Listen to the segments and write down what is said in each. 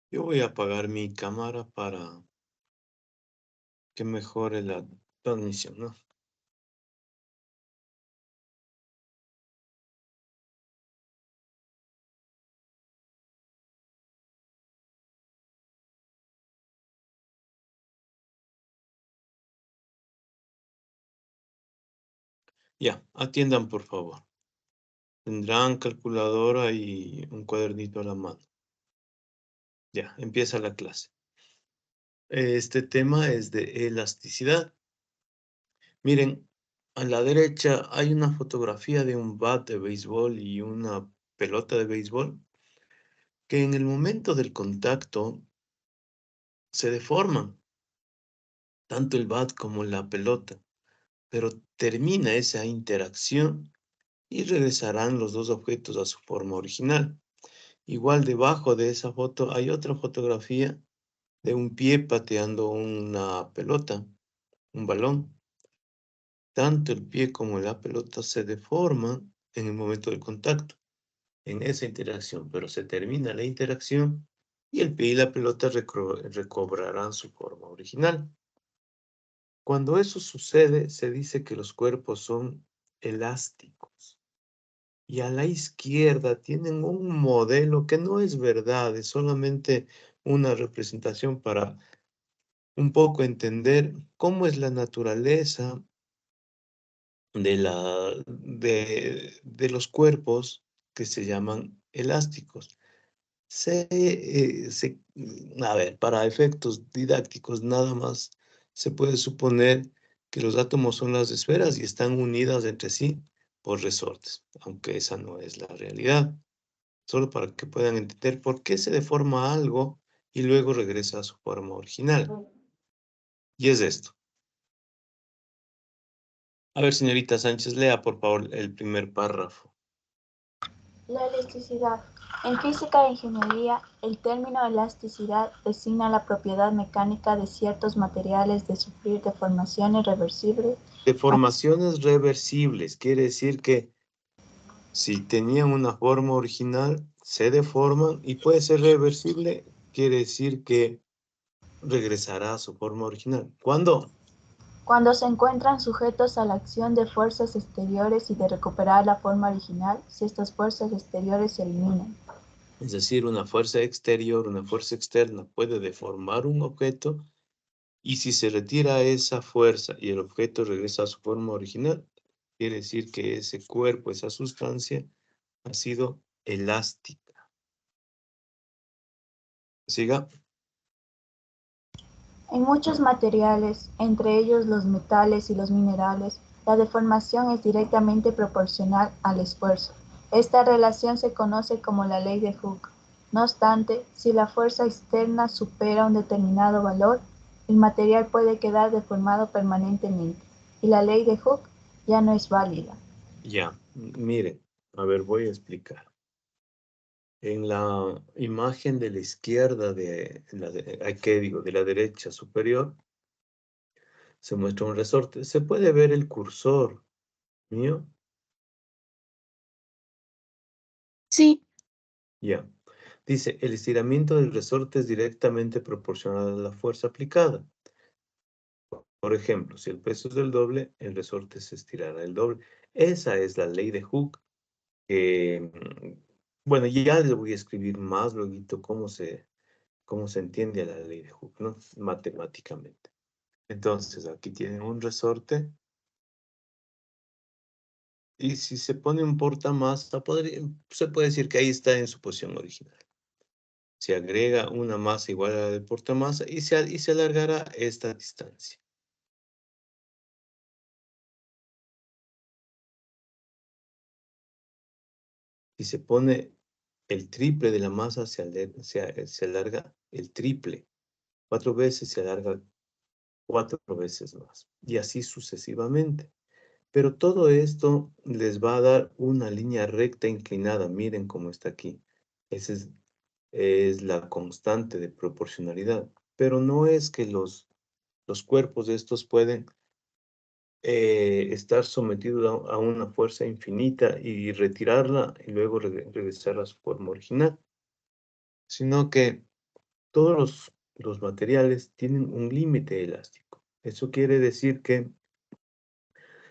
Yo voy a apagar mi cámara para que mejore la transmisión, ¿no? Ya, atiendan por favor. Tendrán calculadora y un cuadernito a la mano. Ya, empieza la clase. Este tema es de elasticidad. Miren, a la derecha hay una fotografía de un bat de béisbol y una pelota de béisbol que en el momento del contacto se deforman, tanto el bat como la pelota, pero termina esa interacción y regresarán los dos objetos a su forma original. Igual debajo de esa foto hay otra fotografía de un pie pateando una pelota, un balón. Tanto el pie como la pelota se deforman en el momento del contacto, en esa interacción, pero se termina la interacción y el pie y la pelota recobrarán su forma original. Cuando eso sucede, se dice que los cuerpos son elásticos. Y a la izquierda tienen un modelo que no es verdad, es solamente una representación para un poco entender cómo es la naturaleza de los cuerpos que se llaman elásticos. A ver, para efectos didácticos nada más se puede suponer que los átomos son las esferas y están unidas entre sí por resortes, aunque esa no es la realidad. Solo para que puedan entender por qué se deforma algo y luego regresa a su forma original. Y es esto. A ver, señorita Sánchez, lea por favor el primer párrafo. La elasticidad. En física e ingeniería, el término elasticidad designa la propiedad mecánica de ciertos materiales de sufrir deformaciones reversibles. Deformaciones reversibles quiere decir que si tenían una forma original, se deforman y puede ser reversible, quiere decir que regresará a su forma original. ¿Cuándo? Cuando se encuentran sujetos a la acción de fuerzas exteriores y de recuperar la forma original, si estas fuerzas exteriores se eliminan. Es decir, una fuerza exterior, una fuerza externa puede deformar un objeto y si se retira esa fuerza y el objeto regresa a su forma original, quiere decir que ese cuerpo, esa sustancia, ha sido elástica. Siga. En muchos materiales, entre ellos los metales y los minerales, la deformación es directamente proporcional al esfuerzo. Esta relación se conoce como la ley de Hooke. No obstante, si la fuerza externa supera un determinado valor, el material puede quedar deformado permanentemente, y la ley de Hooke ya no es válida. Ya, miren, a ver, voy a explicar. En la imagen de la izquierda, ¿qué digo? De la derecha superior, se muestra un resorte. ¿Se puede ver el cursor mío? Sí, Ya. Dice, el estiramiento del resorte es directamente proporcional a la fuerza aplicada. Por ejemplo, si el peso es el doble, el resorte se estirará el doble. Esa es la ley de Hooke. Bueno, ya les voy a escribir más luego cómo se entiende a la ley de Hooke, ¿no? Matemáticamente. Entonces, aquí tienen un resorte y si se pone un portamasa, se puede decir que ahí está en su posición original. Se agrega una masa igual a la del portamasa y se alargará esta distancia. Si se pone el triple de la masa, se alarga el triple. 4 veces se alarga 4 veces más. Y así sucesivamente. Pero todo esto les va a dar una línea recta inclinada. Miren cómo está aquí. Esa es la constante de proporcionalidad. Pero no es que los cuerpos de estos pueden estar sometidos a una fuerza infinita y retirarla y luego regresar a su forma original. Sino que todos los materiales tienen un límite elástico. Eso quiere decir que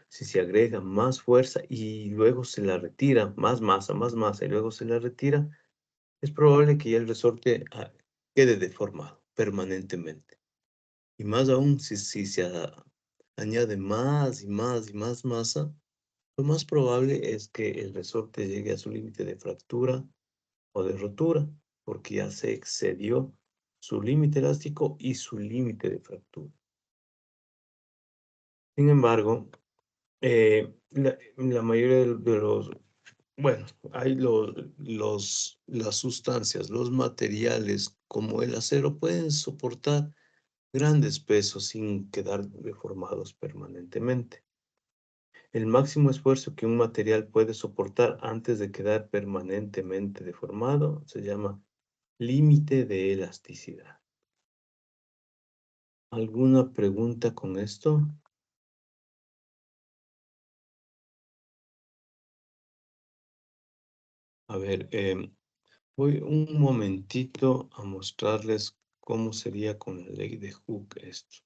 si se agrega más fuerza y luego se la retira, más masa y luego se la retira, es probable que ya el resorte quede deformado permanentemente. Y más aún si se añade más y más masa, lo más probable es que el resorte llegue a su límite de fractura o de rotura, porque ya se excedió su límite elástico y su límite de fractura. Sin embargo, la mayoría de los, bueno, hay las sustancias, los materiales como el acero pueden soportar grandes pesos sin quedar deformados permanentemente. El máximo esfuerzo que un material puede soportar antes de quedar permanentemente deformado se llama límite de elasticidad. ¿Alguna pregunta con esto? A ver, voy un momentito a mostrarles cómo sería con la ley de Hooke esto.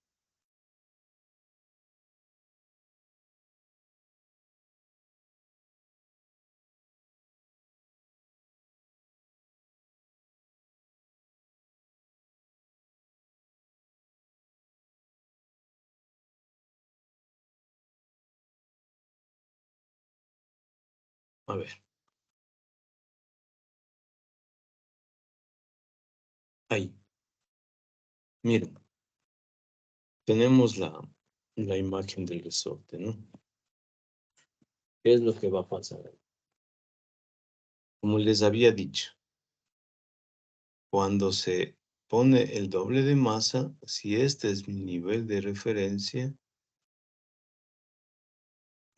A ver, ahí, miren, tenemos la imagen del resorte, ¿no? ¿Qué es lo que va a pasar? Como les había dicho, cuando se pone el doble de masa, si este es mi nivel de referencia,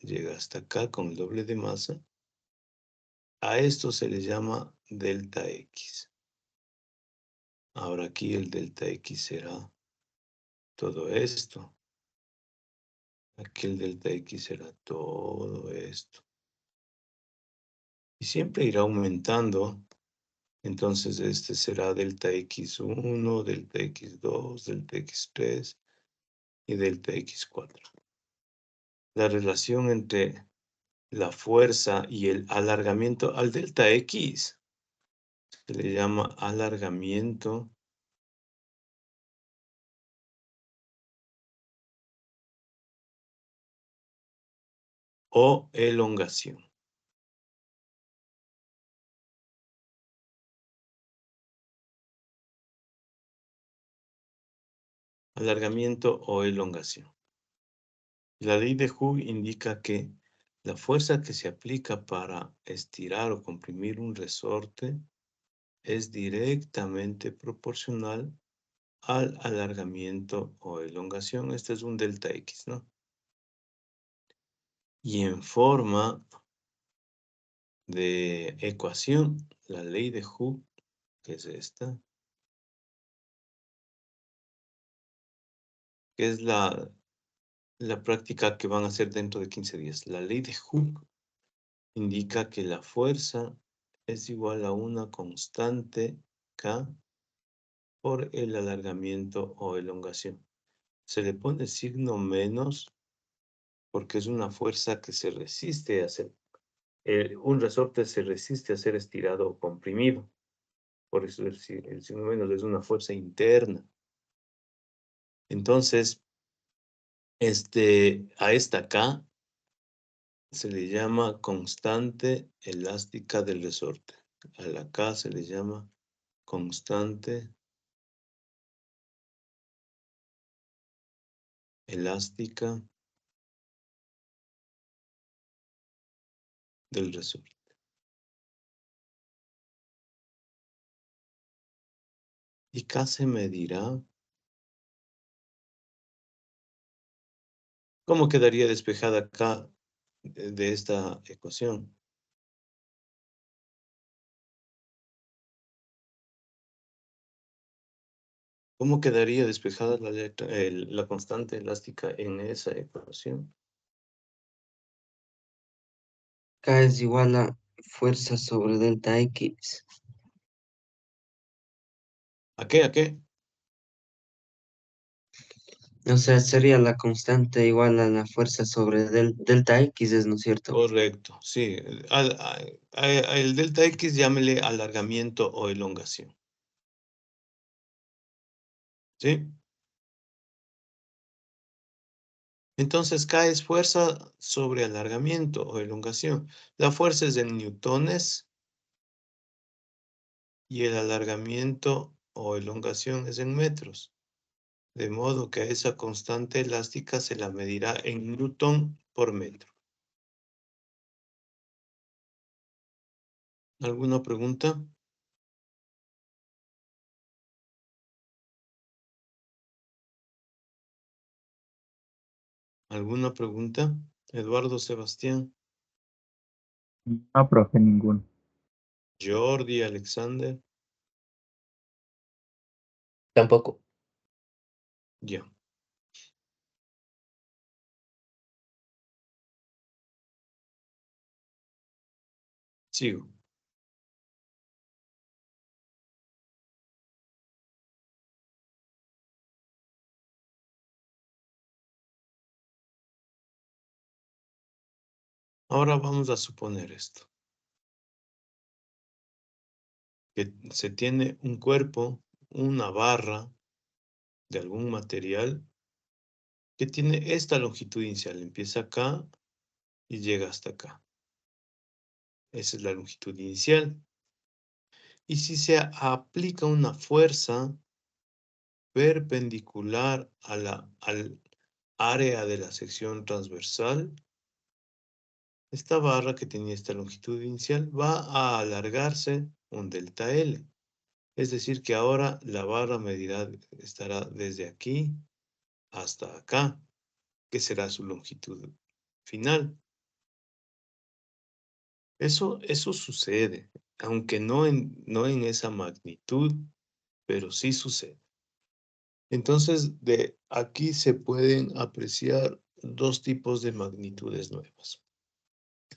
llega hasta acá con el doble de masa, a esto se le llama delta X. Ahora aquí el delta X será todo esto. Aquí el delta X será todo esto. Y siempre irá aumentando. Entonces este será delta X1, delta X2, delta X3 y delta X4. La relación entre la fuerza y el alargamiento al delta X se le llama alargamiento o elongación. Alargamiento o elongación. La ley de Hooke indica que la fuerza que se aplica para estirar o comprimir un resorte es directamente proporcional al alargamiento o elongación. Este es un delta X, ¿no? Y en forma de ecuación, la ley de Hooke, que es esta, que es la práctica que van a hacer dentro de 15 días. La ley de Hooke indica que la fuerza es igual a una constante K por el alargamiento o elongación. Se le pone signo menos porque es una fuerza que se resiste a ser, un resorte se resiste a ser estirado o comprimido. Por eso el signo menos es una fuerza interna. Entonces, a esta K se le llama constante elástica del resorte. A la K se le llama constante elástica del resorte. Y K se medirá. ¿Cómo quedaría despejada K de esta ecuación? ¿Cómo quedaría despejada la constante elástica en esa ecuación? K es igual a fuerza sobre delta X. ¿A qué? ¿A qué? O sea, sería la constante igual a la fuerza sobre delta X, ¿no es cierto? Correcto, sí. El delta X llámele alargamiento o elongación. ¿Sí? Entonces, K es fuerza sobre alargamiento o elongación. La fuerza es en newtones y el alargamiento o elongación es en metros. De modo que a esa constante elástica se la medirá en newton por metro. ¿Alguna pregunta? ¿Alguna pregunta? Eduardo Sebastián, No, profe, ninguno. Jordi, Alexander. Tampoco. Ya. Sigo. Ahora vamos a suponer esto. Que se tiene un cuerpo, una barra de algún material que tiene esta longitud inicial. Empieza acá y llega hasta acá. Esa es la longitud inicial. Y si se aplica una fuerza perpendicular al área de la sección transversal, esta barra que tenía esta longitud inicial va a alargarse un delta L. Es decir, que ahora la barra estará desde aquí hasta acá, que será su longitud final. Eso sucede, aunque no en esa magnitud, pero sí sucede. Entonces, de aquí se pueden apreciar dos tipos de magnitudes nuevas.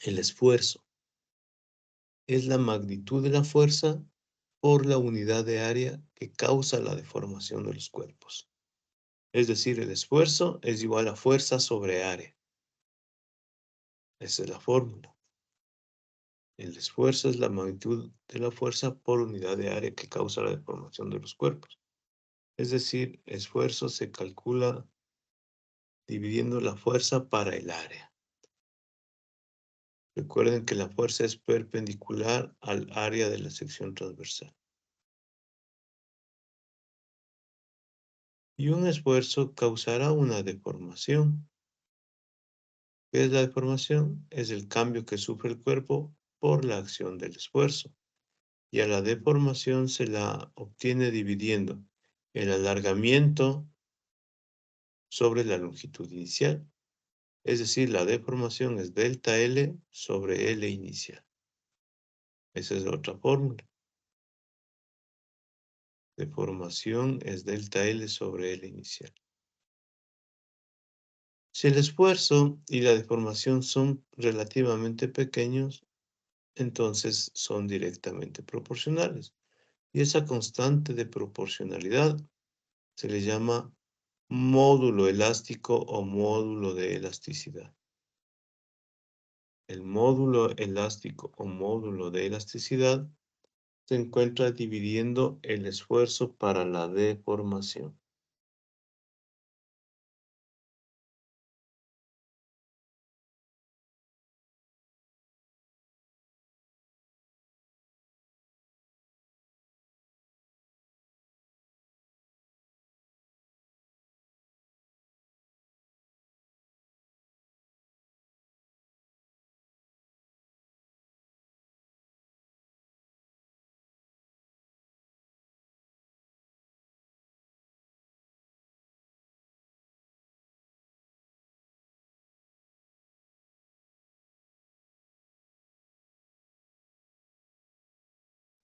El esfuerzo es la magnitud de la fuerza por la unidad de área que causa la deformación de los cuerpos. Es decir, el esfuerzo es igual a fuerza sobre área. Esa es la fórmula. El esfuerzo es la magnitud de la fuerza por unidad de área que causa la deformación de los cuerpos. Es decir, esfuerzo se calcula dividiendo la fuerza para el área. Recuerden que la fuerza es perpendicular al área de la sección transversal. Y un esfuerzo causará una deformación. ¿Qué es la deformación? Es el cambio que sufre el cuerpo por la acción del esfuerzo. Y a la deformación se la obtiene dividiendo el alargamiento sobre la longitud inicial. Es decir, la deformación es delta L sobre L inicial. Esa es la otra fórmula. Deformación es delta L sobre L inicial. Si el esfuerzo y la deformación son relativamente pequeños, entonces son directamente proporcionales. Y esa constante de proporcionalidad se le llama módulo elástico o módulo de elasticidad. El módulo elástico o módulo de elasticidad se encuentra dividiendo el esfuerzo para la deformación.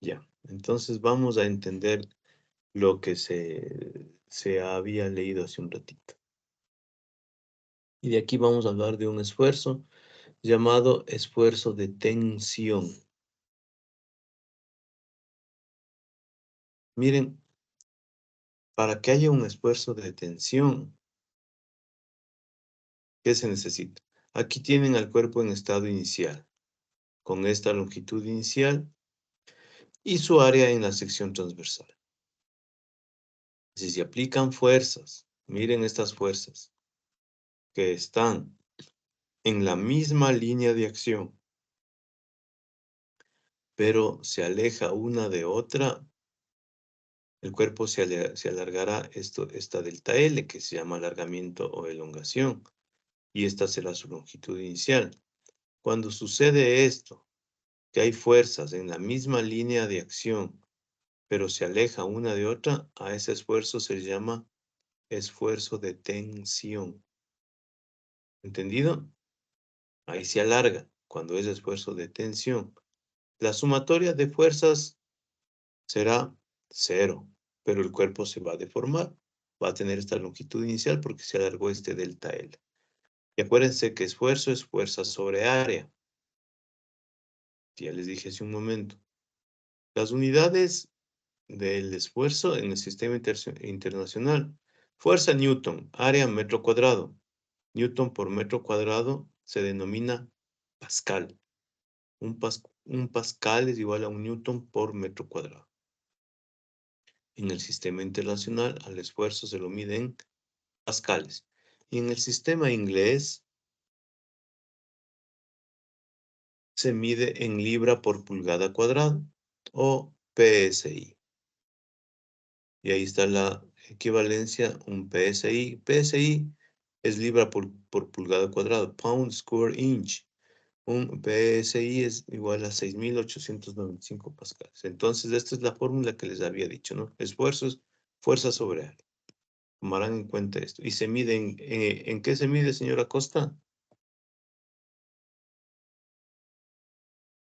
Ya, entonces vamos a entender lo que se había leído hace un ratito. Y de aquí vamos a hablar de un esfuerzo llamado esfuerzo de tensión. Miren, Para que haya un esfuerzo de tensión, ¿qué se necesita? Aquí tienen al cuerpo en estado inicial, con esta longitud inicial y su área en la sección transversal. Si se aplican fuerzas, miren estas fuerzas, que están en la misma línea de acción, pero se aleja una de otra, el cuerpo se alargará esta delta L, que se llama alargamiento o elongación, y esta será su longitud inicial. Cuando sucede esto, que hay fuerzas en la misma línea de acción, pero se aleja una de otra, a ese esfuerzo se le llama esfuerzo de tensión. ¿Entendido? Ahí se alarga cuando es esfuerzo de tensión. La sumatoria de fuerzas será 0, pero el cuerpo se va a deformar. Va a tener esta longitud inicial porque se alargó este delta L. Y acuérdense que esfuerzo es fuerza sobre área. Ya les dije hace un momento. Las unidades del esfuerzo en el sistema internacional. Fuerza Newton, área metro cuadrado. Newton por metro cuadrado se denomina pascal. Un pascal es igual a un newton por metro cuadrado. En el sistema internacional, al esfuerzo se lo mide en pascales. Y en el sistema inglés, se mide en libra por pulgada cuadrada, o PSI. Y ahí está la equivalencia, un PSI. PSI es libra por pulgada cuadrada, pound square inch. Un PSI es igual a 6.895 pascales. Entonces, esta es la fórmula que les había dicho, ¿no? Esfuerzos, fuerza sobre área. Tomarán en cuenta esto. ¿Y se mide en qué se mide, señora Costa?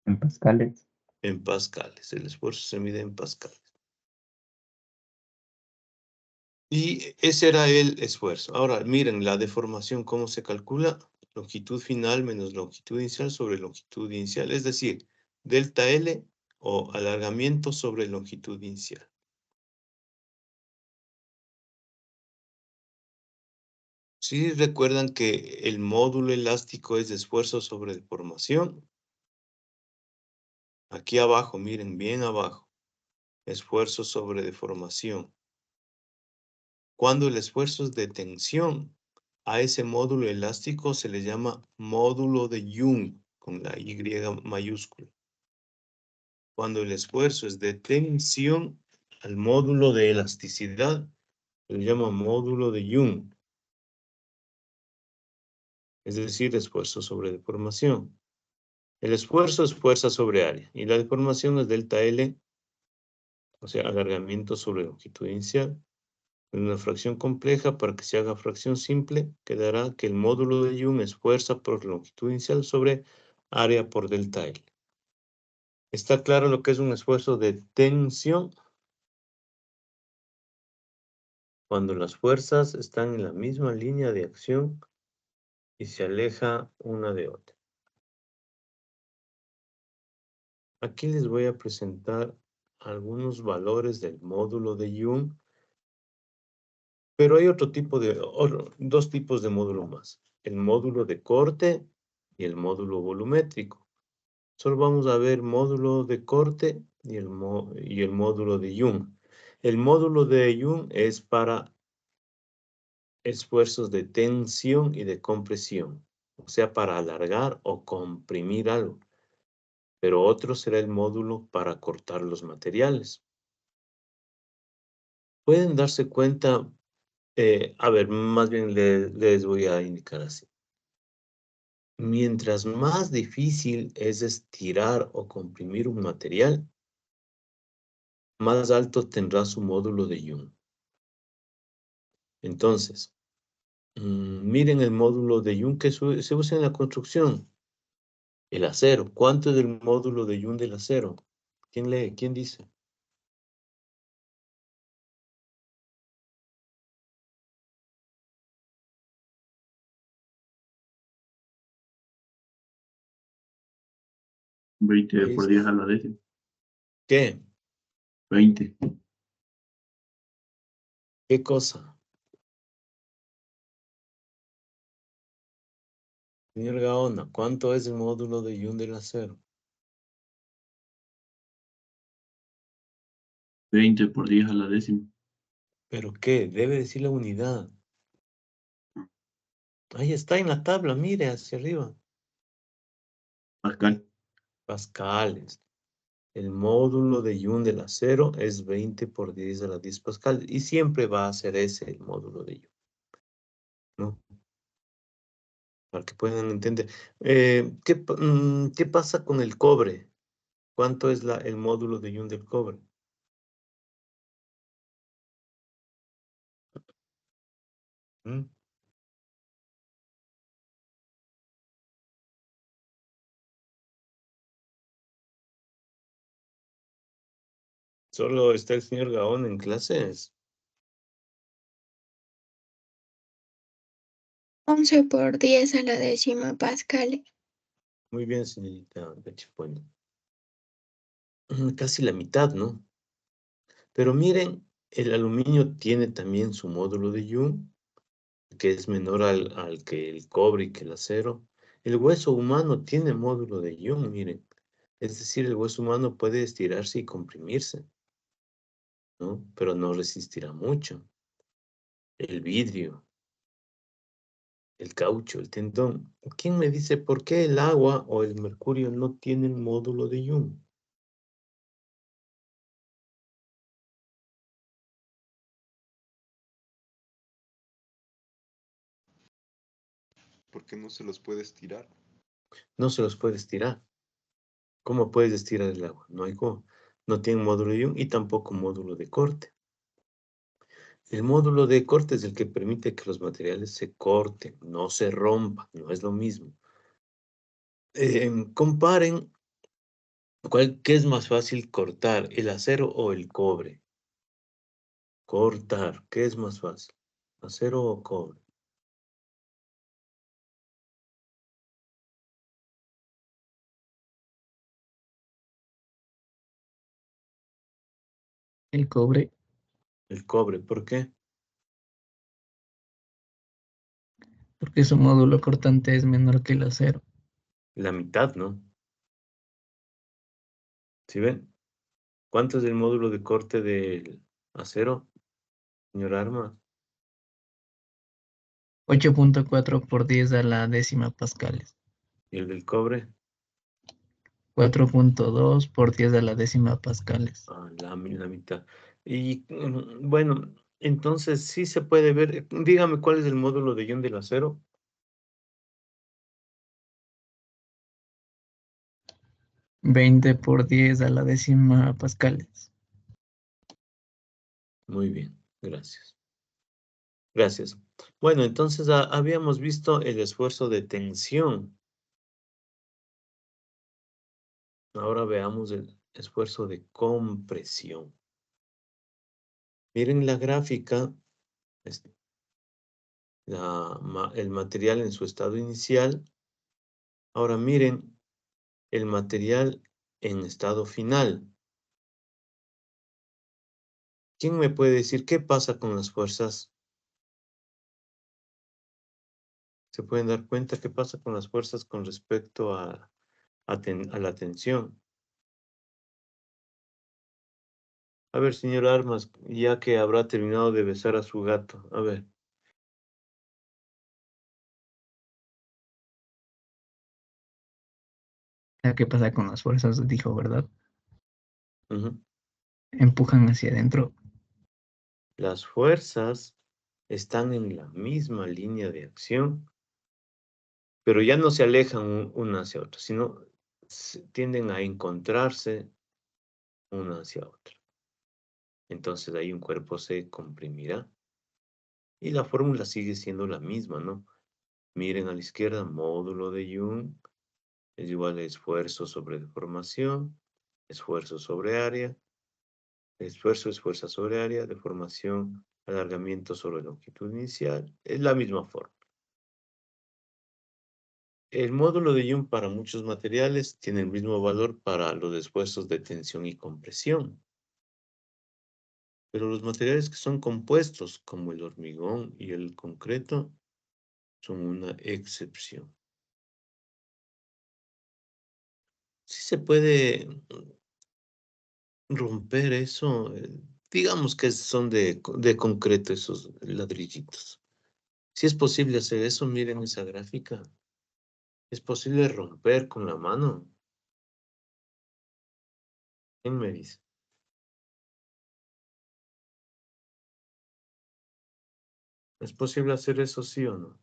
En pascales. En pascales. El esfuerzo se mide en pascales. Y ese era el esfuerzo. Ahora, miren la deformación, ¿cómo se calcula? Longitud final menos longitud inicial sobre longitud inicial. Es decir, delta L o alargamiento sobre longitud inicial. ¿Sí recuerdan que el módulo elástico es de esfuerzo sobre deformación? Aquí abajo, miren, bien abajo. Esfuerzo sobre deformación. Cuando el esfuerzo es de tensión, a ese módulo elástico se le llama módulo de Young, con la Y mayúscula. Cuando el esfuerzo es de tensión, al módulo de elasticidad se le llama módulo de Young. Es decir, esfuerzo sobre deformación. El esfuerzo es fuerza sobre área y la deformación es delta L, o sea, alargamiento sobre longitud inicial. En una fracción compleja, para que se haga fracción simple, quedará que el módulo de Young es fuerza por longitud inicial sobre área por delta L. ¿Está claro lo que es un esfuerzo de tensión? Cuando las fuerzas están en la misma línea de acción y se aleja una de otra. Aquí les voy a presentar algunos valores del módulo de Young. Pero hay dos tipos de módulo más. El módulo de corte y el módulo volumétrico. Solo vamos a ver módulo de corte y el módulo de Young. El módulo de Young es para esfuerzos de tensión y de compresión. O sea, para alargar o comprimir algo. Pero otro será el módulo para cortar los materiales. Pueden darse cuenta, a ver, más bien les voy a indicar así. Mientras más difícil es estirar o comprimir un material, más alto tendrá su módulo de Young. Entonces, miren el módulo de Young que se usa en la construcción. El acero. ¿Cuánto es el módulo de Young del acero? ¿Quién lee? ¿Quién dice? Ahí 20 por está. 10 a la décima. ¿Qué? 20. ¿Qué cosa? Señor Gaona, ¿cuánto es el módulo de Yun del acero? 20 por 10 a la décima. ¿Pero qué? Debe decir la unidad. Ahí está en la tabla, mire hacia arriba. Pascal. Pascales. El módulo de Yun del acero es 20 por 10 a la 10 pascal. Y siempre va a ser ese el módulo de Yun, ¿no? Para que puedan entender. ¿Qué pasa con el cobre? ¿Cuánto es el módulo de Yun del cobre? ¿Mm? ¿Solo está el señor Gaón en clases? 11 por 10 a la décima pascal. Muy bien, señorita Gachipueno. Casi la mitad, ¿no? Pero miren, el aluminio tiene también su módulo de Young, que es menor al que el cobre y que el acero. El hueso humano tiene módulo de Young, miren. Es decir, el hueso humano puede estirarse y comprimirse, ¿no? Pero no resistirá mucho. El vidrio, el caucho, el tendón. ¿Quién me dice por qué el agua o el mercurio no tienen módulo de Young? ¿Por qué no se los puede estirar? No se los puede estirar. ¿Cómo puedes estirar el agua? No hay cómo. No tiene módulo de Young y tampoco módulo de corte. El módulo de corte es el que permite que los materiales se corten, no se rompan, no es lo mismo. Comparen qué es más fácil cortar, el acero o el cobre. Cortar, ¿qué es más fácil? ¿Acero o cobre? El cobre, El cobre, ¿por qué? porque su módulo cortante es menor que el acero. La mitad, ¿no? ¿Sí ven? ¿Cuánto es el módulo de corte del acero, señor Armas? 8.4 por 10 a la décima pascales. ¿Y el del cobre? 4.2 por 10 a la décima pascales. Ah, la mitad. Y bueno, entonces sí se puede ver. Dígame cuál es el módulo de ion del acero. 20 por 10 a la décima pascales. Muy bien, gracias. Gracias. Bueno, entonces habíamos visto el esfuerzo de tensión. Ahora veamos el esfuerzo de compresión. Miren la gráfica, es el material en su estado inicial. Ahora miren el material en estado final. ¿Quién me puede decir qué pasa con las fuerzas? ¿Se pueden dar cuenta qué pasa con las fuerzas con respecto a la tensión? A ver, señor Armas, ya que habrá terminado de besar a su gato. A ver. ¿Qué pasa con las fuerzas? Dijo, ¿verdad? Ujú. Empujan hacia adentro. Las fuerzas están en la misma línea de acción, pero ya no se alejan una hacia otra, sino tienden a encontrarse una hacia otra. Entonces ahí un cuerpo se comprimirá. Y la fórmula sigue siendo la misma, ¿no? Miren a la izquierda, módulo de Young es igual a esfuerzo sobre deformación, esfuerzo sobre área, esfuerzo es fuerza sobre área, deformación, alargamiento sobre longitud inicial. Es la misma forma. El módulo de Young para muchos materiales tiene el mismo valor para los esfuerzos de tensión y compresión. Pero los materiales que son compuestos, como el hormigón y el concreto, son una excepción. Sí se puede romper eso. Digamos que son de concreto esos ladrillitos. Si es posible hacer eso, miren esa gráfica. Es posible romper con la mano. ¿Quién me dice? ¿Es posible hacer eso, sí o no?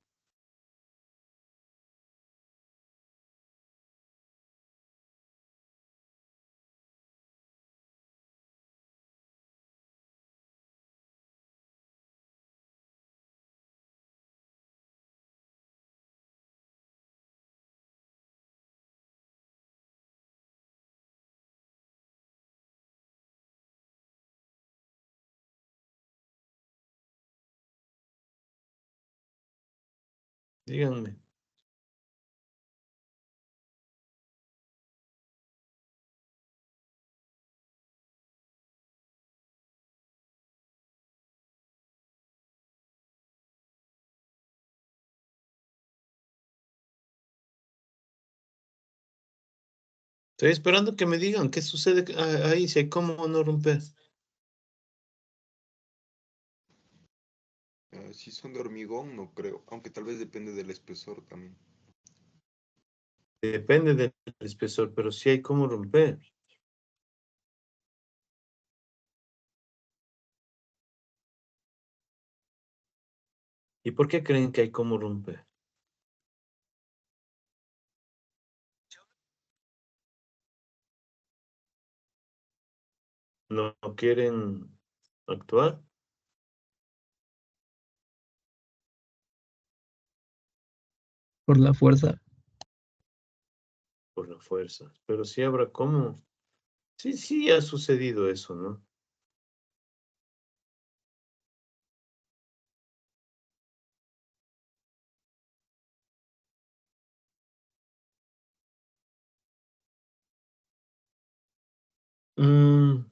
Díganme. Estoy esperando que me digan qué sucede ahí, si hay cómo no romper. Si son de hormigón, no creo, aunque tal vez depende del espesor también. Depende del espesor, pero sí hay cómo romper. ¿Y por qué creen que hay cómo romper? ¿No quieren actuar? Por la fuerza. Por la fuerza. Pero sí habrá cómo. Sí, sí ha sucedido eso, ¿no?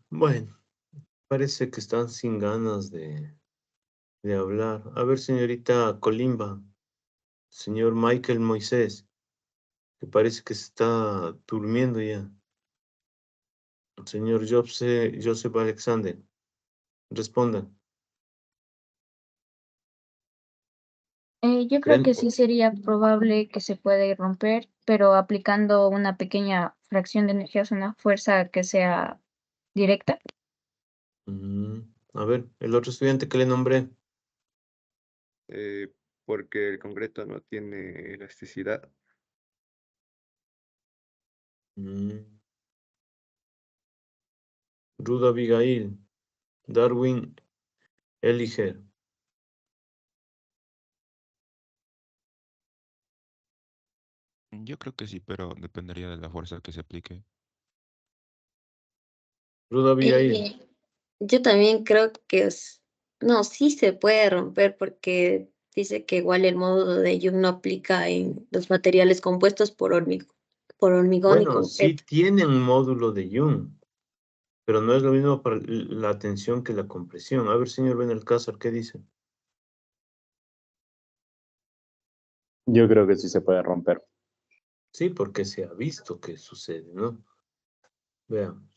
Bueno, parece que están sin ganas de hablar. A ver, señorita Colimba, señor Michael Moisés, que parece que se está durmiendo ya. Señor Joseph Alexander, responda. Yo creo ¿Creen? que sí sería probable que se puede romper, pero aplicando una pequeña fracción de energía, o sea, una fuerza que sea directa. Mm, a ver, el otro estudiante que le nombré. Porque el concreto no tiene elasticidad. Mm, Ruda Abigail, Darwin Eliger. Yo creo que sí, pero dependería de la fuerza que se aplique. Ruda Abigail. Eh, yo también creo que no, sí se puede romper porque dice que igual el módulo de Young no aplica en los materiales compuestos por hormigón y Bueno, sí concreto. tienen un módulo de Young, pero no es lo mismo para la tensión que la compresión. A ver, señor Benelcázar, ¿qué dice? Yo creo que sí se puede romper. Sí, porque se ha visto que sucede, ¿no? Veamos.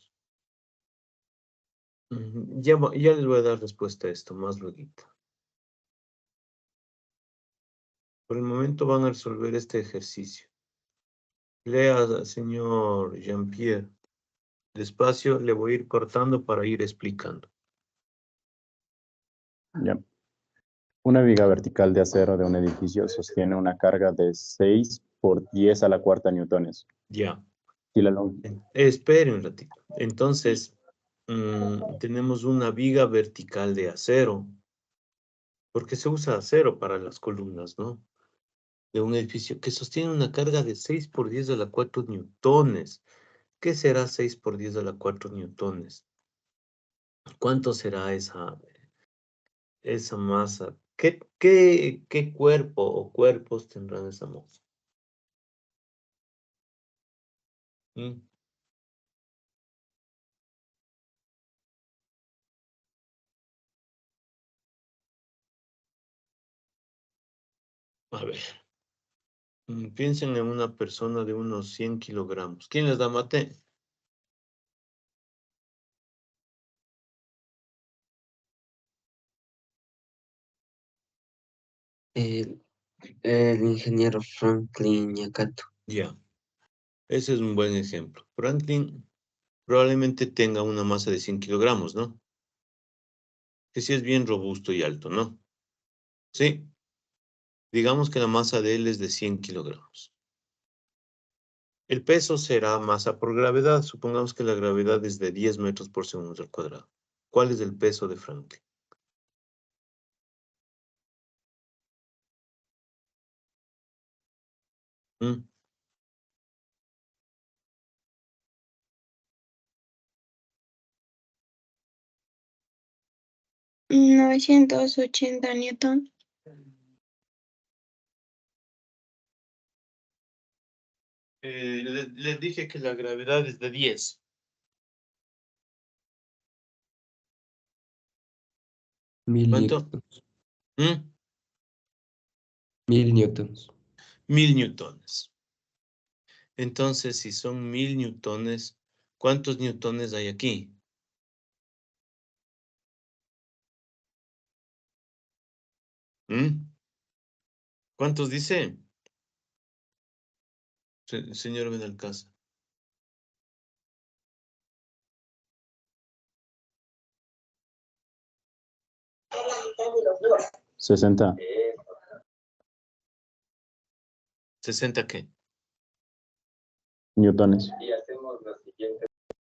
Ya les voy a dar respuesta a esto más luego. Por el momento van a resolver este ejercicio. Lea, señor Jean-Pierre. Despacio, le voy a ir cortando para ir explicando. Ya. Una viga vertical de acero de un edificio sostiene una carga de 6 por 10 a la cuarta newtones. Ya. Y la longitud. Espere un ratito. Entonces, tenemos una viga vertical de acero, porque se usa acero para las columnas, ¿no? De un edificio que sostiene una carga de 6 por 10 a la 4 newtones. ¿Qué será 6 por 10 a la 4 newtones? ¿Cuánto será esa masa? ¿Qué cuerpo o cuerpos tendrán esa masa? ¿Mm? A ver. Piensen en una persona de unos 100 kilogramos. ¿Quién les da mate? El ingeniero Franklin Yakato. Ya. Ese es un buen ejemplo. Franklin probablemente tenga una masa de 100 kilogramos, ¿no? Que sí es bien robusto y alto, ¿no? Sí. Digamos que la masa de él es de 100 kilogramos. El peso será masa por gravedad. Supongamos que la gravedad es de 10 metros por segundo al cuadrado. ¿Cuál es el peso de Franklin? ¿Mm? 980 newton. Les dije que la gravedad es de 10. ¿Cuánto? Newtons. ¿Mm? 1000 newtons. 1000 newtones. Entonces, si son 1000 newtones, ¿cuántos newtones hay aquí? ¿Mm? ¿Cuántos dice? Señor Benalcázar. 60. ¿60 qué? Newtones.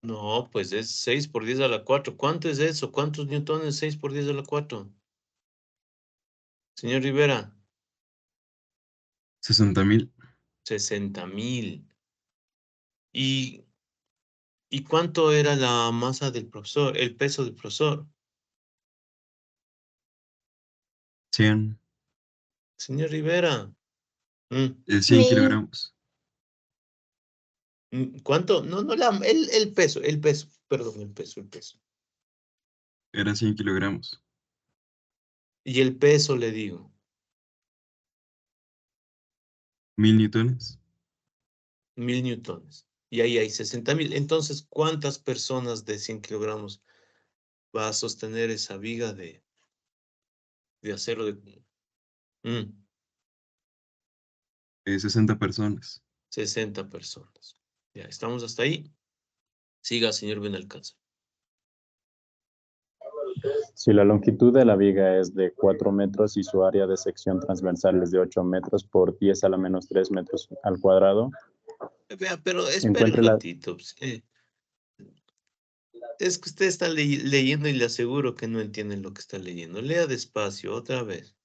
No, pues es 6 por 10 a la 4. ¿Cuánto es eso? ¿Cuántos newtones 6 por 10 a la 4? Señor Rivera. 60.000. 60,000. ¿Y cuánto era la masa del profesor, el peso del profesor? 100. Señor Rivera. 100 1000. kilogramos. ¿Cuánto? No, el peso, perdón, el peso. Era 100 kilogramos. Y el peso, le digo. 1000 newtones. 1000 newtones. Y ahí hay 60,000. Entonces, ¿cuántas personas de 100 kilogramos va a sostener esa viga de acero de 60 personas. 60 personas? Ya, estamos hasta ahí. Siga, señor Benalcázar. Si la longitud de la viga es de 4 metros y su área de sección transversal es de 8 metros por 10 a la menos 3 metros al cuadrado, Vea, pero espere encuentre un la... ratito. Es que usted está leyendo y le aseguro que no entiende lo que está leyendo. Lea despacio, otra vez.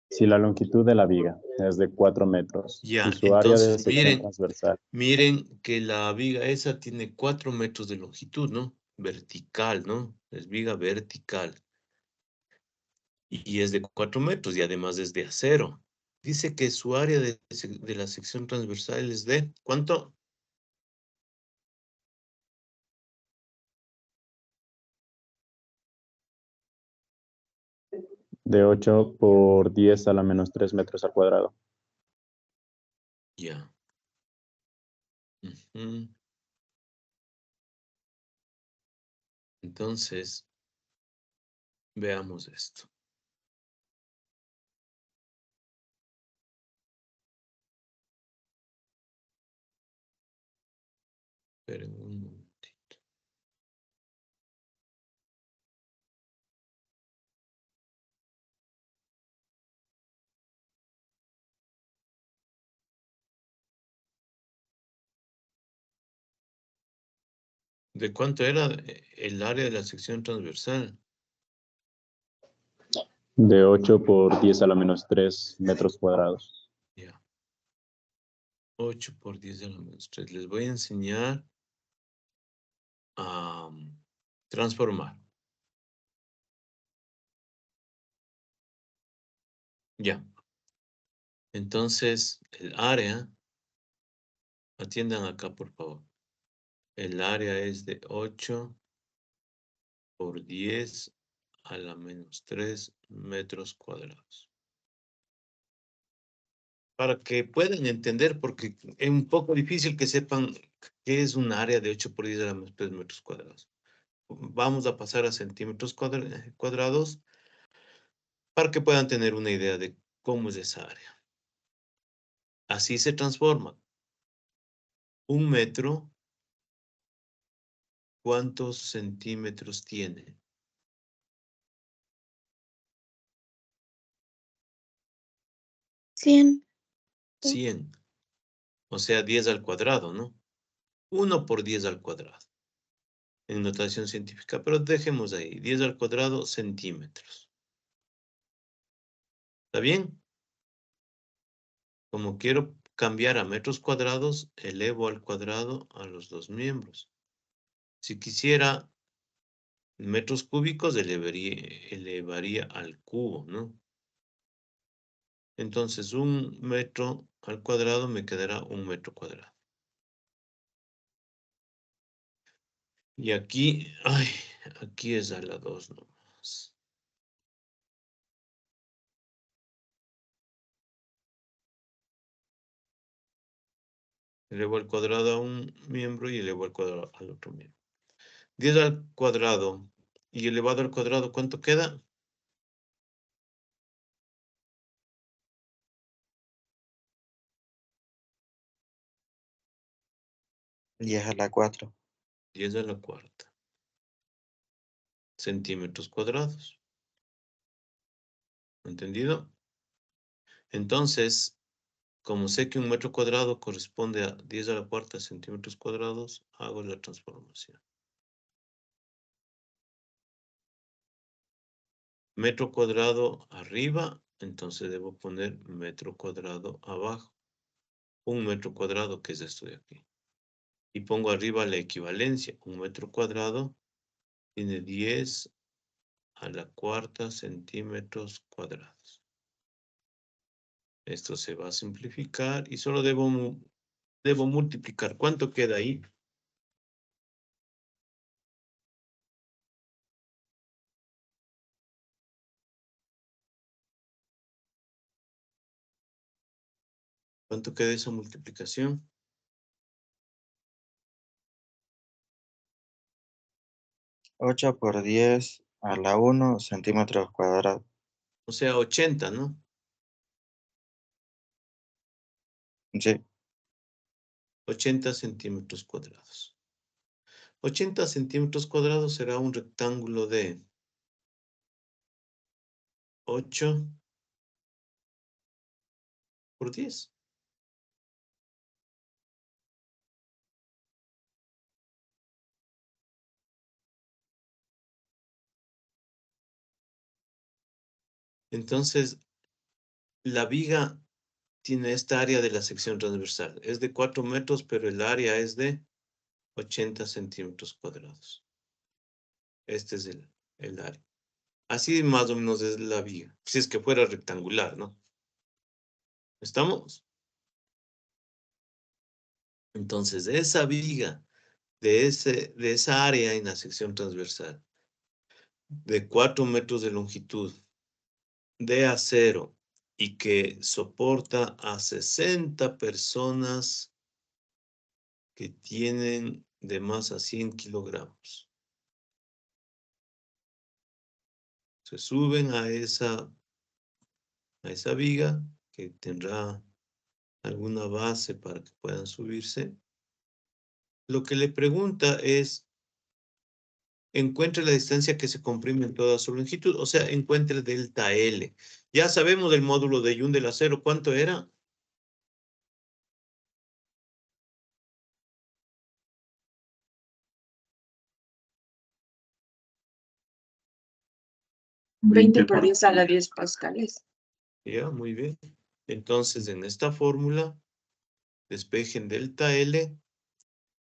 Si la longitud de la viga es de 4 metros Ya, y su área de entonces sección transversal, miren que la viga esa tiene 4 metros de longitud, ¿no? Vertical, ¿no? Es viga vertical. Y es de 4 metros y además es de acero. Dice que su área de la sección transversal es de, ¿cuánto? de 8 por 10 a la menos 3 metros al cuadrado. Ya. Ujú. Entonces, veamos esto. Esperen un momentito. ¿De cuánto era el área de la sección transversal? De 8 por 10 a la menos 3 metros cuadrados. Ya. 8 por 10 a la menos 3. Les voy a enseñar a transformar. Ya. Entonces, el área, atiendan acá, por favor. El área es de 8 por 10 a la menos 3 metros cuadrados. para que puedan entender, porque es un poco difícil que sepan qué es un área de 8 por 10 a la menos 3 metros cuadrados. Vamos a pasar a centímetros cuadrados para que puedan tener una idea de cómo es esa área. Así se transforma. Un metro, ¿cuántos centímetros tiene? 100. 100. O sea, 10 al cuadrado, ¿no? 1 por 10 al cuadrado. En notación científica, pero dejemos ahí. 10 al cuadrado centímetros. ¿Está bien? Como quiero cambiar a metros cuadrados, elevo al cuadrado a los dos miembros. Si quisiera metros cúbicos, elevaría al cubo, ¿no? Entonces, un metro al cuadrado me quedará un metro cuadrado. Y aquí, ay, aquí es a la 2 nomás. Elevo al cuadrado a un miembro y elevo al cuadrado al otro miembro. 10 al cuadrado y elevado al cuadrado, ¿cuánto queda? 10 a la 4. 10 a la cuarta. Centímetros cuadrados. ¿Entendido? Entonces, como sé que un metro cuadrado corresponde a 10 a la cuarta centímetros cuadrados, hago la transformación. Metro cuadrado arriba, entonces debo poner metro cuadrado abajo. Un metro cuadrado, que es esto de aquí. Y pongo arriba la equivalencia. Un metro cuadrado tiene 10 a la cuarta centímetros cuadrados. Esto se va a simplificar y solo debo multiplicar. ¿Cuánto queda ahí? ¿Cuánto queda esa multiplicación? 8 por 10 a la 1 centímetros cuadrados. O sea, 80, ¿no? Sí. 80 centímetros cuadrados. 80 centímetros cuadrados será un rectángulo de 8 por 10. Entonces, la viga tiene esta área de la sección transversal. Es de 4 metros, pero el área es de 80 centímetros cuadrados. Este es el área. Así más o menos es la viga. Si es que fuera rectangular, ¿no? ¿Estamos? Entonces, esa viga de esa área en la sección transversal de 4 metros de longitud de acero y que soporta a 60 personas que tienen de masa 100 kilogramos. Se suben a esa viga que tendrá alguna base para que puedan subirse. Lo que le pregunta es, encuentre la distancia que se comprime en toda su longitud, o sea, encuentre delta L. Ya sabemos del módulo de Young del acero, ¿cuánto era? ¿20 por 10 a la 10 pascales? Ya, muy bien. Entonces, en esta fórmula, despejen delta L,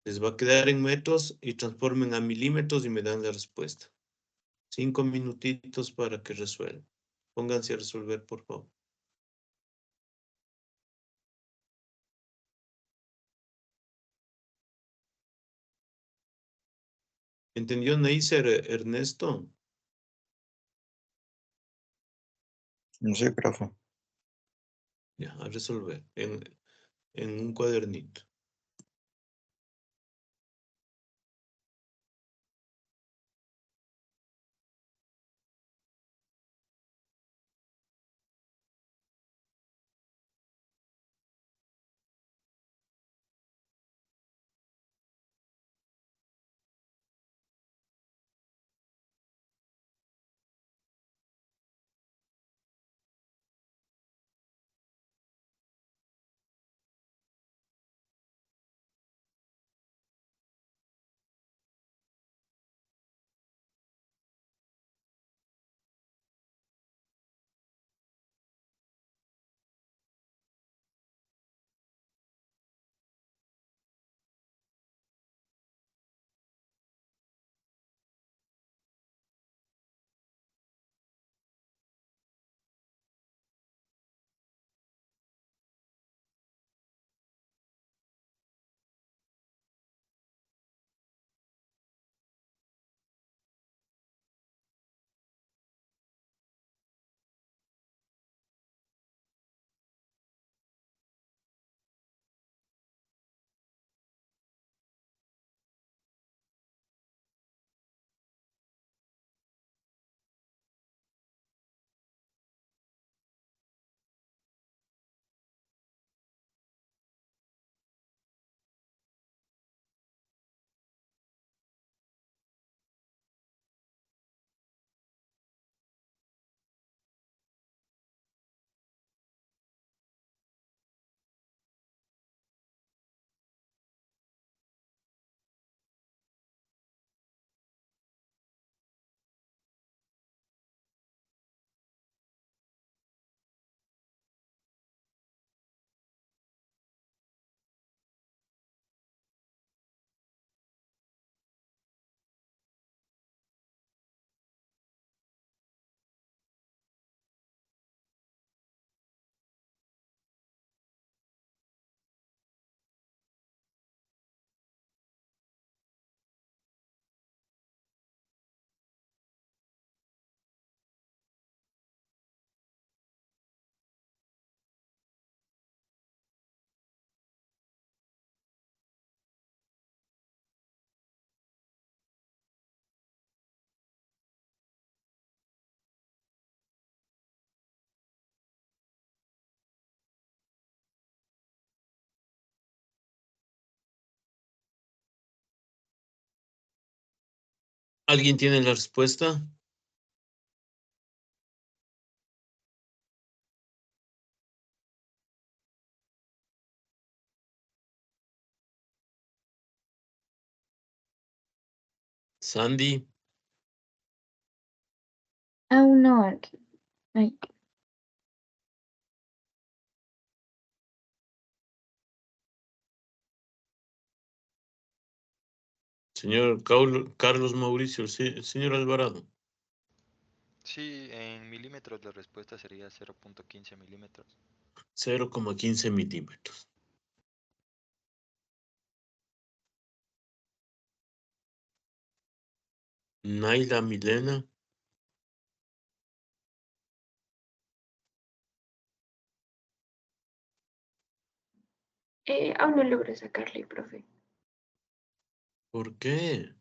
les va a quedar en metros y transformen a milímetros y me dan la respuesta. 5 minutitos para que resuelvan. Pónganse a resolver, por favor. ¿Entendió, Neisser, Ernesto? Sí, profe. Ya, a resolver en un cuadernito. ¿Alguien tiene la respuesta? Sandy. Aún no, Arqui. Ay, Señor Carlos Mauricio, señor Alvarado. Sí, en milímetros la respuesta sería 0.15 milímetros. 0,15 milímetros. Naila Milena. Aún no logro sacarle, profe. ¿Por qué?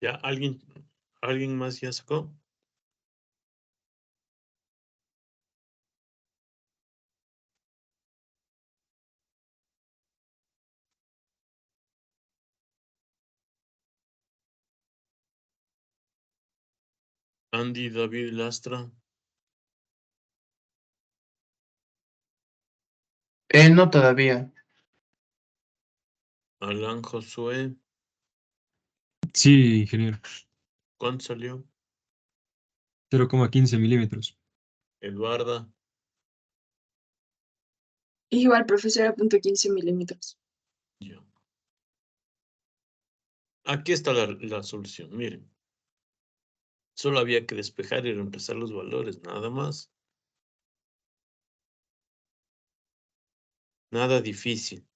¿Ya? ¿Alguien más ya sacó? Andy, David, Lastra. No todavía. Alan, Josué. Sí, ingeniero. ¿Cuánto salió? 0,15 milímetros. Eduarda. Igual, profesora, .15 milímetros. Ya. Aquí está la solución, miren. Solo había que despejar y reemplazar los valores, nada más. Nada difícil.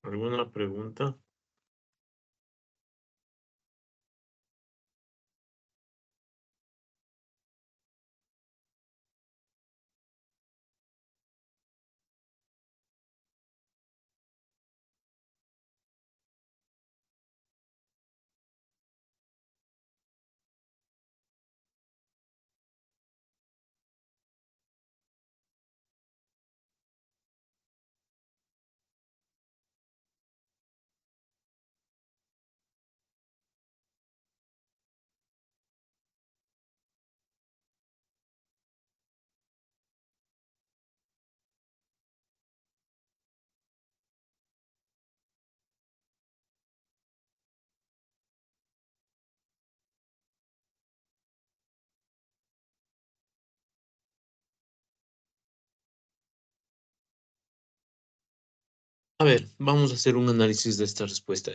¿Alguna pregunta? A ver, vamos a hacer un análisis de esta respuesta.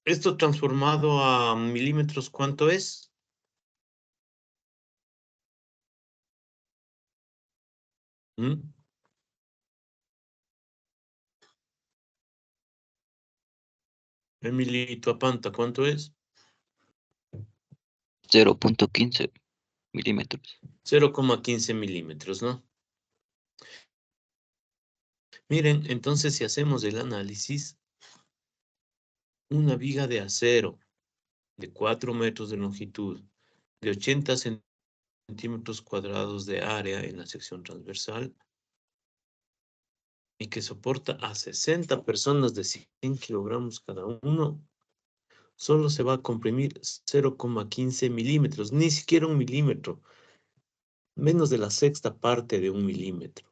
Esto transformado a milímetros, ¿cuánto es? ¿Mm? Emily Tuapanta, ¿cuánto es? 0.15 milímetros. 0,15 milímetros, ¿no? Miren, entonces si hacemos el análisis, una viga de acero de 4 metros de longitud, de 80 centímetros cuadrados de área en la sección transversal y que soporta a 60 personas de 100 kilogramos cada uno, solo se va a comprimir 0,15 milímetros, ni siquiera un milímetro, menos de la sexta parte de un milímetro.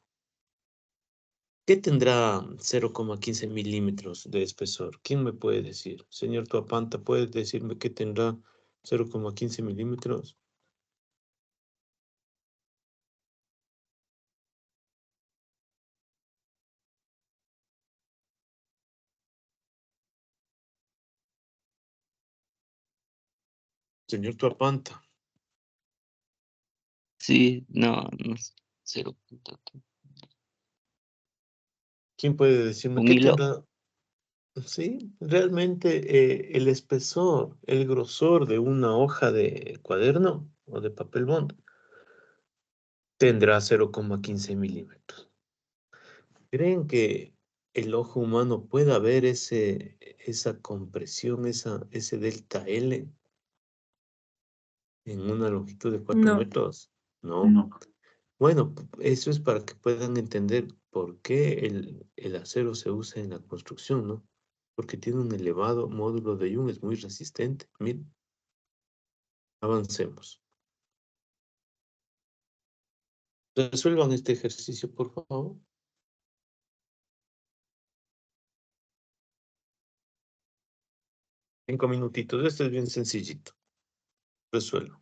¿Qué tendrá 0,15 milímetros de espesor? ¿Quién me puede decir? Señor Tuapanta, ¿puede decirme qué tendrá 0,15 milímetros? Señor Tuapanta, Sí, no, 0. ¿quién puede decirme Un qué hilo. tendrá Sí, realmente el espesor, el grosor de una hoja de cuaderno o de papel bond tendrá 0,15 milímetros. ¿Creen que el ojo humano pueda ver esa compresión, ese delta L en una longitud de 4 No. metros? No. Bueno, eso es para que puedan entender por qué el acero se usa en la construcción, ¿no? Porque tiene un elevado módulo de Young, es muy resistente. Miren, avancemos. Resuelvan este ejercicio, por favor. 5 minutitos. Este es bien sencillito. Resuelvo.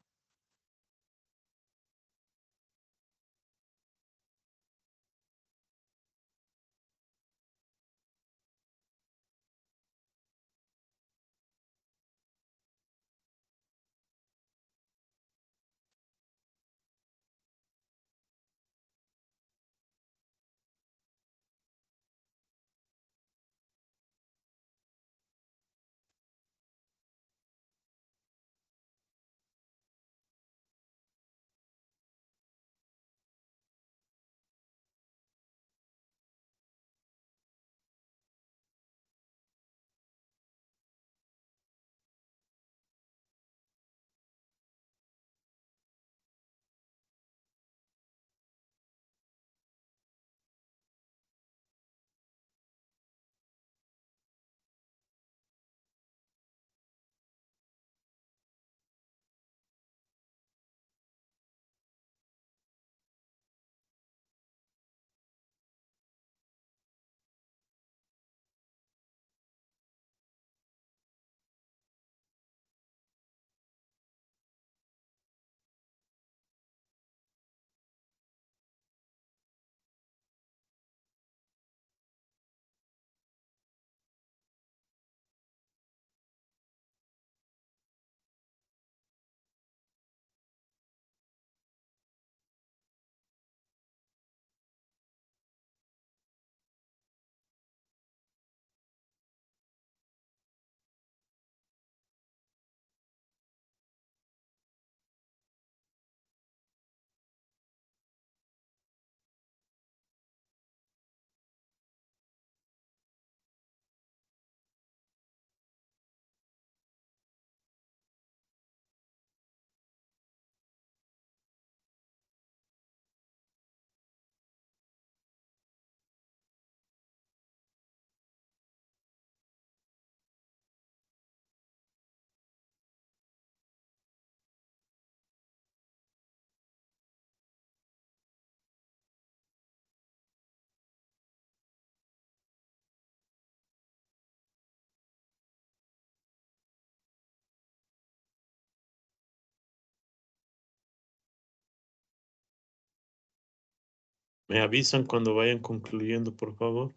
Me avisan cuando vayan concluyendo, por favor.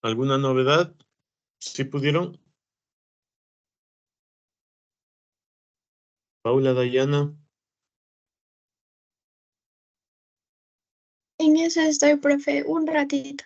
¿Alguna novedad? ¿Sí pudieron? Paula, Dayana. En eso estoy, profe, un ratito.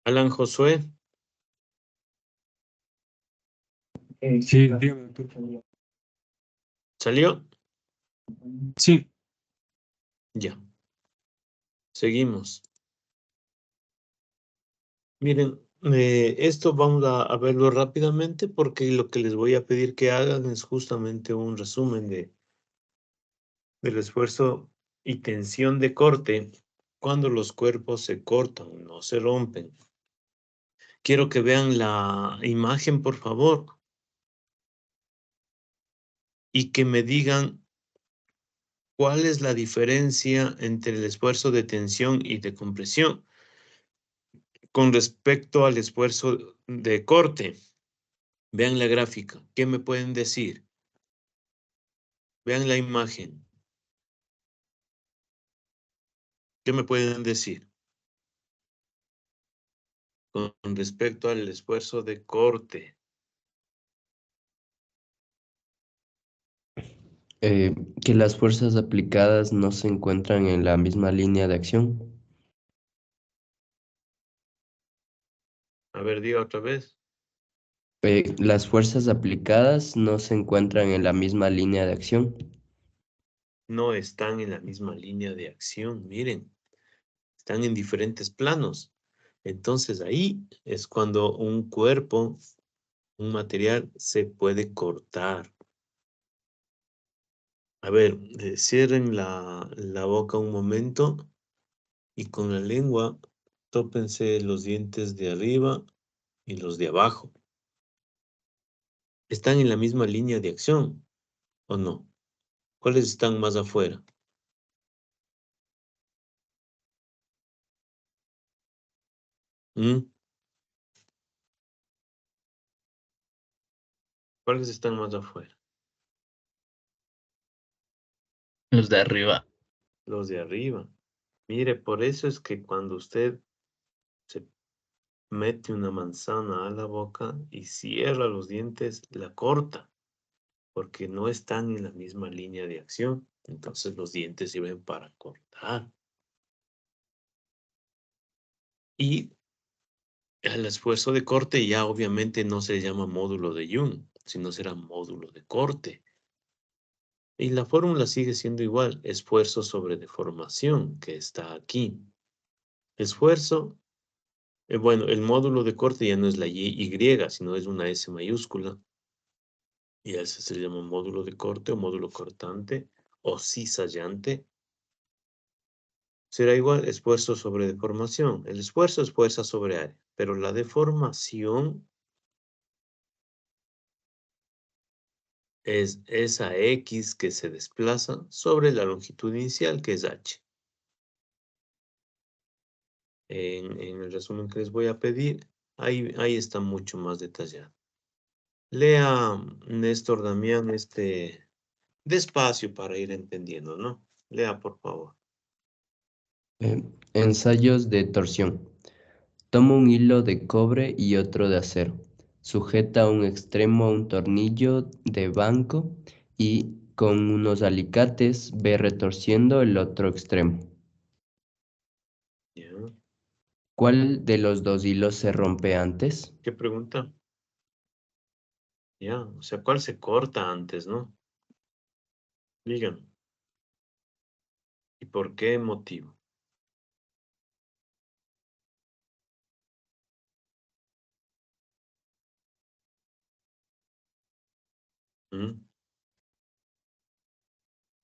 Alan Josué. Sí, dígame, doctor. ¿Salió? Sí. Ya. Seguimos. Miren, esto vamos a verlo rápidamente porque lo que les voy a pedir que hagan es justamente un resumen del esfuerzo y tensión de corte cuando los cuerpos se cortan, no se rompen. Quiero que vean la imagen, por favor, y que me digan cuál es la diferencia entre el esfuerzo de tensión y de compresión con respecto al esfuerzo de corte. Vean la gráfica. ¿Qué me pueden decir? Vean la imagen. ¿Qué me pueden decir? Con respecto al esfuerzo de corte. Que las fuerzas aplicadas no se encuentran en la misma línea de acción. A ver, diga otra vez. Las fuerzas aplicadas no se encuentran en la misma línea de acción. No están en la misma línea de acción, miren. Están en diferentes planos. Entonces ahí es cuando un cuerpo, un material se puede cortar. A ver, cierren la boca un momento y con la lengua tópense los dientes de arriba y los de abajo. ¿Están en la misma línea de acción o no? ¿Cuáles están más afuera? ¿Mm? ¿Cuáles están más afuera? Los de arriba. Los de arriba. Mire, por eso es que cuando usted se mete una manzana a la boca y cierra los dientes, la corta, porque no están en la misma línea de acción. Entonces los dientes sirven para cortar. Y el esfuerzo de corte ya obviamente no se llama módulo de Young, sino será módulo de corte. Y la fórmula sigue siendo igual, esfuerzo sobre deformación, que está aquí. Esfuerzo, bueno, el módulo de corte ya no es la Y, sino es una S mayúscula. Y a ese se le llama módulo de corte o módulo cortante o cizallante. Será igual esfuerzo sobre deformación. El esfuerzo es fuerza sobre área, pero la deformación es esa X que se desplaza sobre la longitud inicial, que es H. En el resumen que les voy a pedir, ahí está mucho más detallado. Lea, Néstor Damián, despacio para ir entendiendo, ¿no? Lea, por favor. Ensayos de torsión. Toma un hilo de cobre y otro de acero. Sujeta un extremo a un tornillo de banco y con unos alicates ve retorciendo el otro extremo. Ya. ¿Cuál de los dos hilos se rompe antes? ¿Qué pregunta? Ya, o sea, ¿cuál se corta antes, no? Digan. ¿Y por qué motivo? ¿Mm?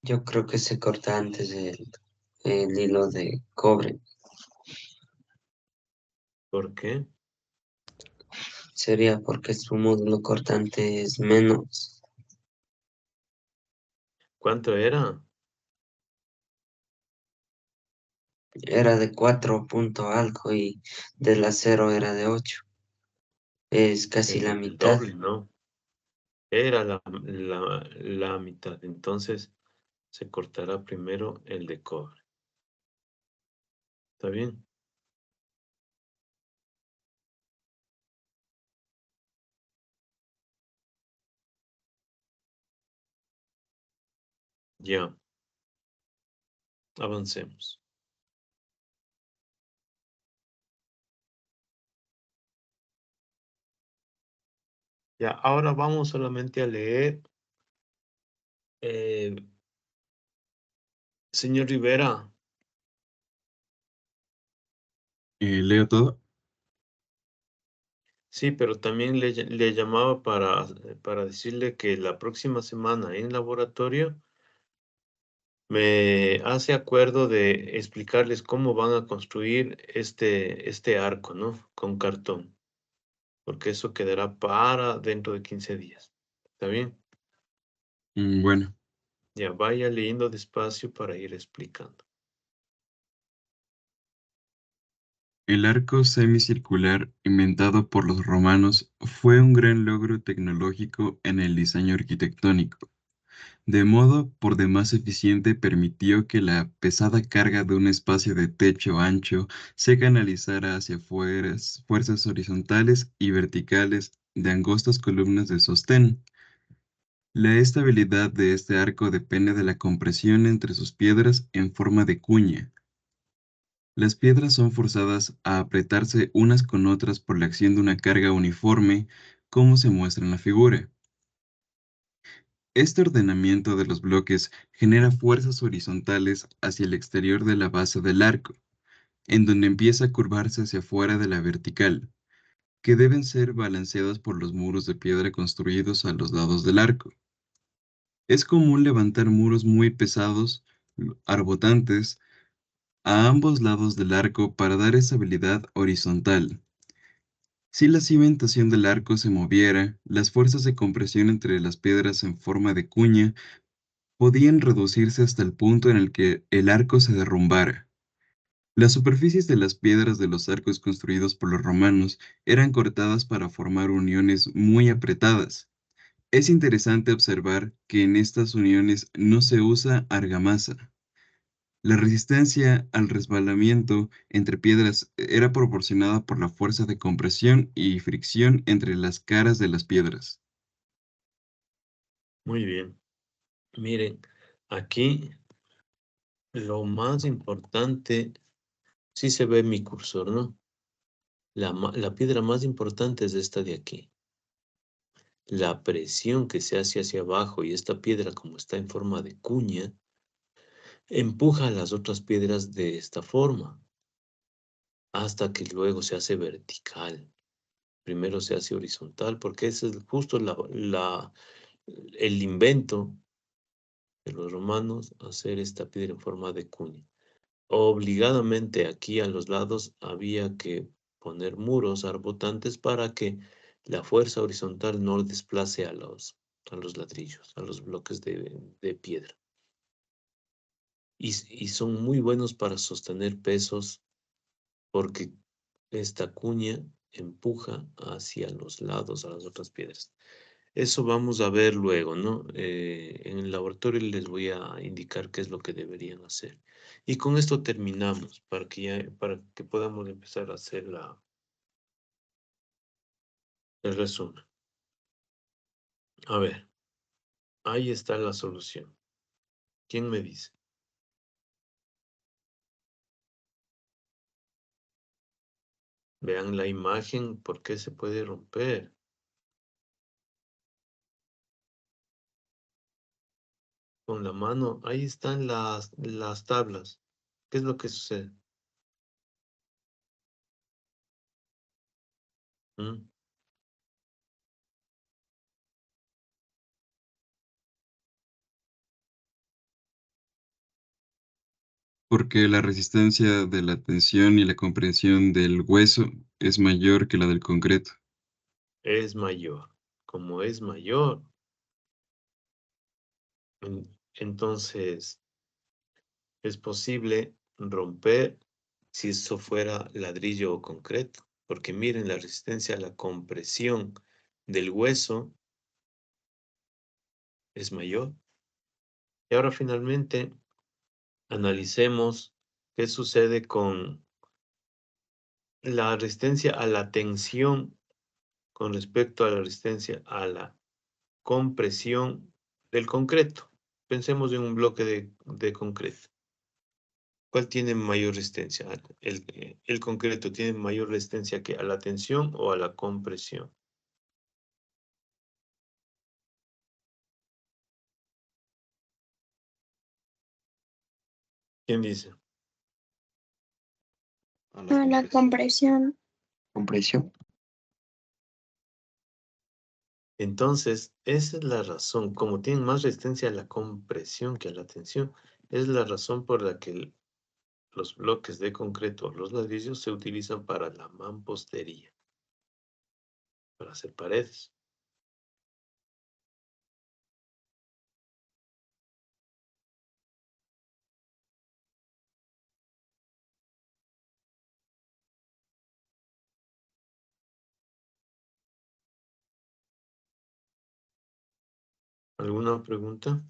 Yo creo que se corta antes el hilo de cobre. ¿Por qué? Sería porque su módulo cortante es menos. ¿Cuánto era? Era de 4 punto algo y del acero era de 8. Es casi la El mitad. doble, ¿no? Era la mitad. Entonces, se cortará primero el de cobre. ¿Está bien? Ya. Avancemos. Ya, ahora vamos solamente a leer. Señor Rivera, ¿Leo todo? sí, pero también le llamaba para decirle que la próxima semana en laboratorio me hace acuerdo de explicarles cómo van a construir este arco, ¿no? Con cartón. Porque eso quedará para dentro de 15 días. ¿Está bien? Bueno, Ya vaya leyendo despacio para ir explicando. el arco semicircular inventado por los romanos fue un gran logro tecnológico en el diseño arquitectónico. De modo por demás eficiente permitió que la pesada carga de un espacio de techo ancho se canalizara hacia fuerzas horizontales y verticales de angostas columnas de sostén. La estabilidad de este arco depende de la compresión entre sus piedras en forma de cuña. Las piedras son forzadas a apretarse unas con otras por la acción de una carga uniforme, como se muestra en la figura. Este ordenamiento de los bloques genera fuerzas horizontales hacia el exterior de la base del arco, en donde empieza a curvarse hacia afuera de la vertical, que deben ser balanceadas por los muros de piedra construidos a los lados del arco. Es común levantar muros muy pesados, arbotantes, a ambos lados del arco para dar estabilidad horizontal. Si la cimentación del arco se moviera, las fuerzas de compresión entre las piedras en forma de cuña podían reducirse hasta el punto en el que el arco se derrumbara. Las superficies de las piedras de los arcos construidos por los romanos eran cortadas para formar uniones muy apretadas. Es interesante observar que en estas uniones no se usa argamasa. La resistencia al resbalamiento entre piedras era proporcionada por la fuerza de compresión y fricción entre las caras de las piedras. Muy bien. Miren, aquí lo más importante, sí se ve mi cursor, ¿no? La piedra más importante es esta de aquí. La presión que se hace hacia abajo y esta piedra, como está en forma de cuña, empuja a las otras piedras de esta forma hasta que luego se hace vertical. Primero se hace horizontal porque ese es justo el invento de los romanos, hacer esta piedra en forma de cuña. Obligadamente aquí a los lados había que poner muros arbotantes para que la fuerza horizontal no desplace a los ladrillos, a los bloques de piedra. Y son muy buenos para sostener pesos porque esta cuña empuja hacia los lados a las otras piedras. Eso vamos a ver luego, ¿no? En el laboratorio les voy a indicar qué es lo que deberían hacer. Y con esto terminamos para que podamos empezar a hacer el resumen. A ver, ahí está la solución. ¿Quién me dice? Vean la imagen, ¿por qué se puede romper? Con la mano, ahí están las tablas. ¿Qué es lo que sucede? ¿Mm? Porque la resistencia de la tensión y la comprensión del hueso es mayor que la del concreto. Es mayor. Como es mayor, entonces es posible romper si eso fuera ladrillo o concreto. Porque miren la resistencia a la compresión del hueso es mayor. Y ahora finalmente analicemos qué sucede con la resistencia a la tensión con respecto a la resistencia a la compresión del concreto. Pensemos en un bloque de concreto. ¿Cuál tiene mayor resistencia? ¿El concreto tiene mayor resistencia que a la tensión o a la compresión? ¿Quién dice? A la compresión. Compresión. Entonces, esa es la razón. Como tienen más resistencia a la compresión que a la tensión, Es la razón por la que los bloques de concreto, los ladrillos, se utilizan para la mampostería, para hacer paredes. ¿Alguna pregunta?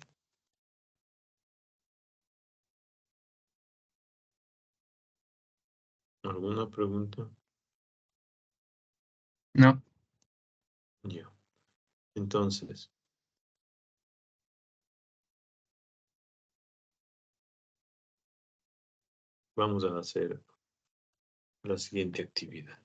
¿Alguna pregunta? No. Ya. Entonces, vamos a hacer la siguiente actividad.